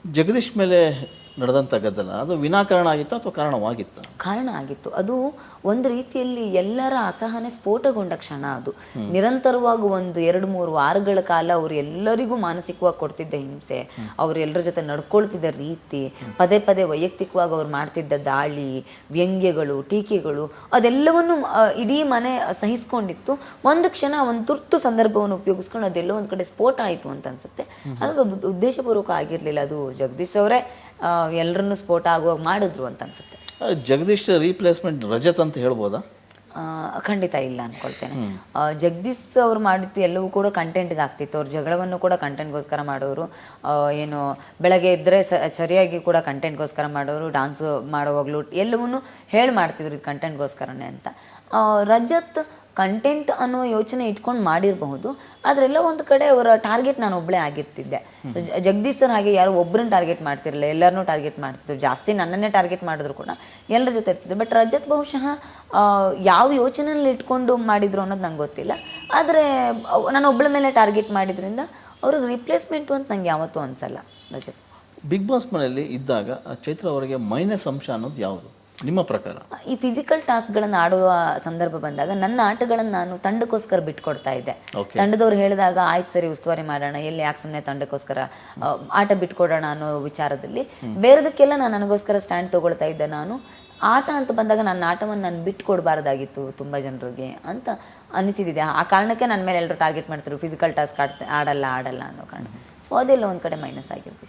ಜಗದೀಶ್ ಮೇಲೆ ನಡೆದಂಥ ಗದ್ದಲ ಅದು ವಿನಾಕಾರಣ ಆಗಿತ್ತಾ ಅಥವಾ ಕಾರಣವಾಗಿತ್ತಾ? ಕಾರಣ ಆಗಿತ್ತು. ಅದು ಒಂದು ರೀತಿಯಲ್ಲಿ ಎಲ್ಲರ ಅಸಹನೆ ಸ್ಫೋಟಗೊಂಡ ಕ್ಷಣ ಅದು. ನಿರಂತರವಾಗಿ ಒಂದು 2-3 ವಾರಗಳ ಕಾಲ ಅವರು ಎಲ್ಲರಿಗೂ ಮಾನಸಿಕವಾಗಿ ಕೊಡ್ತಿದ್ದ ಹಿಂಸೆ, ಅವರು ಎಲ್ಲರ ಜೊತೆ ನಡ್ಕೊಳ್ತಿದ್ದ ರೀತಿ, ಪದೇ ಪದೇ ವೈಯಕ್ತಿಕವಾಗಿ ಅವ್ರು ಮಾಡ್ತಿದ್ದ ದಾಳಿ, ವ್ಯಂಗ್ಯಗಳು, ಟೀಕೆಗಳು, ಅದೆಲ್ಲವನ್ನು ಇಡೀ ಮನೆ ಸಹಿಸ್ಕೊಂಡಿತ್ತು. ಒಂದು ಕ್ಷಣ ಒಂದು ತುರ್ತು ಸಂದರ್ಭವನ್ನು ಉಪಯೋಗಿಸ್ಕೊಂಡು ಅದೆಲ್ಲೋ ಒಂದು ಕಡೆ ಸ್ಫೋಟ ಆಯಿತು ಅಂತ ಅನ್ಸುತ್ತೆ. ಹಾಗಾಗಿ ಅದು ಉದ್ದೇಶಪೂರ್ವಕ ಆಗಿರಲಿಲ್ಲ. ಅದು ಜಗದೀಶ್ ಅವರೇ ಎಲ್ಲರನ್ನು ಸ್ಫೋಟ ಆಗುವಾಗ ಮಾಡಿದ್ರು ಅಂತ ಅನ್ಸುತ್ತೆ. ಜಗದೀಶ್ ರೀಪ್ಲೇಸ್ಮೆಂಟ್ ರಜತ್ ಅಂತ ಹೇಳ್ಬೋದಾ? ಖಂಡಿತ ಇಲ್ಲ ಅನ್ಕೊಳ್ತೇನೆ. ಜಗದೀಶ್ ಅವ್ರು ಮಾಡಿದ್ದು ಎಲ್ಲವೂ ಕೂಡ ಕಂಟೆಂಟ್ ಇದಾಗ್ತಿತ್ತು. ಅವ್ರ ಜಗಳವನ್ನು ಕೂಡ ಕಂಟೆಂಟ್ಗೋಸ್ಕರ ಮಾಡೋರು, ಏನು ಬೆಳಗ್ಗೆ ಇದ್ದರೆ ಸರಿಯಾಗಿ ಕೂಡ ಕಂಟೆಂಟ್ಗೋಸ್ಕರ ಮಾಡೋರು, ಡಾನ್ಸ್ ಮಾಡುವಾಗಲೂ ಎಲ್ಲವನ್ನೂ ಮಾಡ್ತಿದ್ರು ಇದು ಕಂಟೆಂಟ್ಗೋಸ್ಕರನೇ ಅಂತ. ರಜತ್ ಕಂಟೆಂಟ್ ಅನ್ನೋ ಯೋಚನೆ ಇಟ್ಕೊಂಡು ಮಾಡಿರಬಹುದು, ಆದ್ರೆಲ್ಲ ಒಂದು ಕಡೆ ಅವರ ಟಾರ್ಗೆಟ್ ನಾನು ಒಬ್ಬಳೇ ಆಗಿರ್ತಿದ್ದೆ. ಸೊ ಜಗದೀಶ್ ಸರ್ ಹಾಗೆ ಯಾರೋ ಒಬ್ಬರನ್ನ ಟಾರ್ಗೆಟ್ ಮಾಡ್ತಿರಲಿಲ್ಲ, ಎಲ್ಲರನ್ನೂ ಟಾರ್ಗೆಟ್ ಮಾಡ್ತಿದ್ರು. ಜಾಸ್ತಿ ನನ್ನನ್ನೇ ಟಾರ್ಗೆಟ್ ಮಾಡಿದ್ರು ಕೂಡ ಎಲ್ಲರ ಜೊತೆ ಇರ್ತಿದ್ದೆ. ಬಟ್ ರಜತ್ ಬಹುಶಃ ಯಾವ ಯೋಚನೆಯಲ್ಲಿ ಇಟ್ಕೊಂಡು ಮಾಡಿದ್ರು ಅನ್ನೋದು ನಂಗೆ ಗೊತ್ತಿಲ್ಲ. ಆದರೆ ನಾನು ಒಬ್ಬಳ ಮೇಲೆ ಟಾರ್ಗೆಟ್ ಮಾಡಿದ್ರಿಂದ ಅವ್ರಿಗೆ ರಿಪ್ಲೇಸ್ಮೆಂಟು ಅಂತ ನಂಗೆ ಯಾವತ್ತೂ ಅನಿಸಲ್ಲ. ರಜತ್ ಬಿಗ್ ಬಾಸ್ ಮನೆಯಲ್ಲಿ ಇದ್ದಾಗ ಚೈತ್ರ ಅವರಿಗೆ ಮೈನಸ್ ಅಂಶ ಅನ್ನೋದು ಯಾವುದು ನಿಮ್ಮ ಪ್ರಕಾರ? ಈ ಫಿಸಿಕಲ್ ಟಾಸ್ಕ್ಗಳನ್ನು ಆಡುವ ಸಂದರ್ಭ ಬಂದಾಗ ನನ್ನ ಆಟಗಳನ್ನು ನಾನು ತಂಡಕ್ಕೋಸ್ಕರ ಬಿಟ್ಕೊಡ್ತಾ ಇದ್ದೆ. ತಂಡದವ್ರು ಹೇಳಿದಾಗ ಆಯ್ತು ಸರಿ ಉಸ್ತುವಾರಿ ಮಾಡೋಣ, ಎಲ್ಲಿ ಯಾಕೆ ಸುಮ್ಮನೆ ತಂಡಕ್ಕೋಸ್ಕರ ಆಟ ಬಿಟ್ಕೊಡೋಣ ಅನ್ನೋ ವಿಚಾರದಲ್ಲಿ ಬೇರೆದಕ್ಕೆಲ್ಲ ನಾನು ನನಗೋಸ್ಕರ ಸ್ಟ್ಯಾಂಡ್ ತಗೊಳ್ತಾ ಇದ್ದೆ. ನಾನು ಆಟ ಅಂತ ಬಂದಾಗ ನನ್ನ ಆಟವನ್ನು ನಾನು ಬಿಟ್ಕೊಡ್ಬಾರ್ದಾಗಿತ್ತು ತುಂಬ ಜನರಿಗೆ ಅಂತ ಅನಿಸಿದ್ದೆ. ಆ ಕಾರಣಕ್ಕೆ ನನ್ನ ಮೇಲೆ ಎಲ್ಲರೂ ಟಾರ್ಗೆಟ್ ಮಾಡ್ತಿದ್ರು, ಫಿಸಿಕಲ್ ಟಾಸ್ಕ್ ಆಡಲ್ಲ ಅನ್ನೋ ಕಾರಣ. ಸೊ ಅದೆಲ್ಲ ಒಂದು ಕಡೆ ಮೈನಸ್ ಆಗಿರ್ಬೇಕು.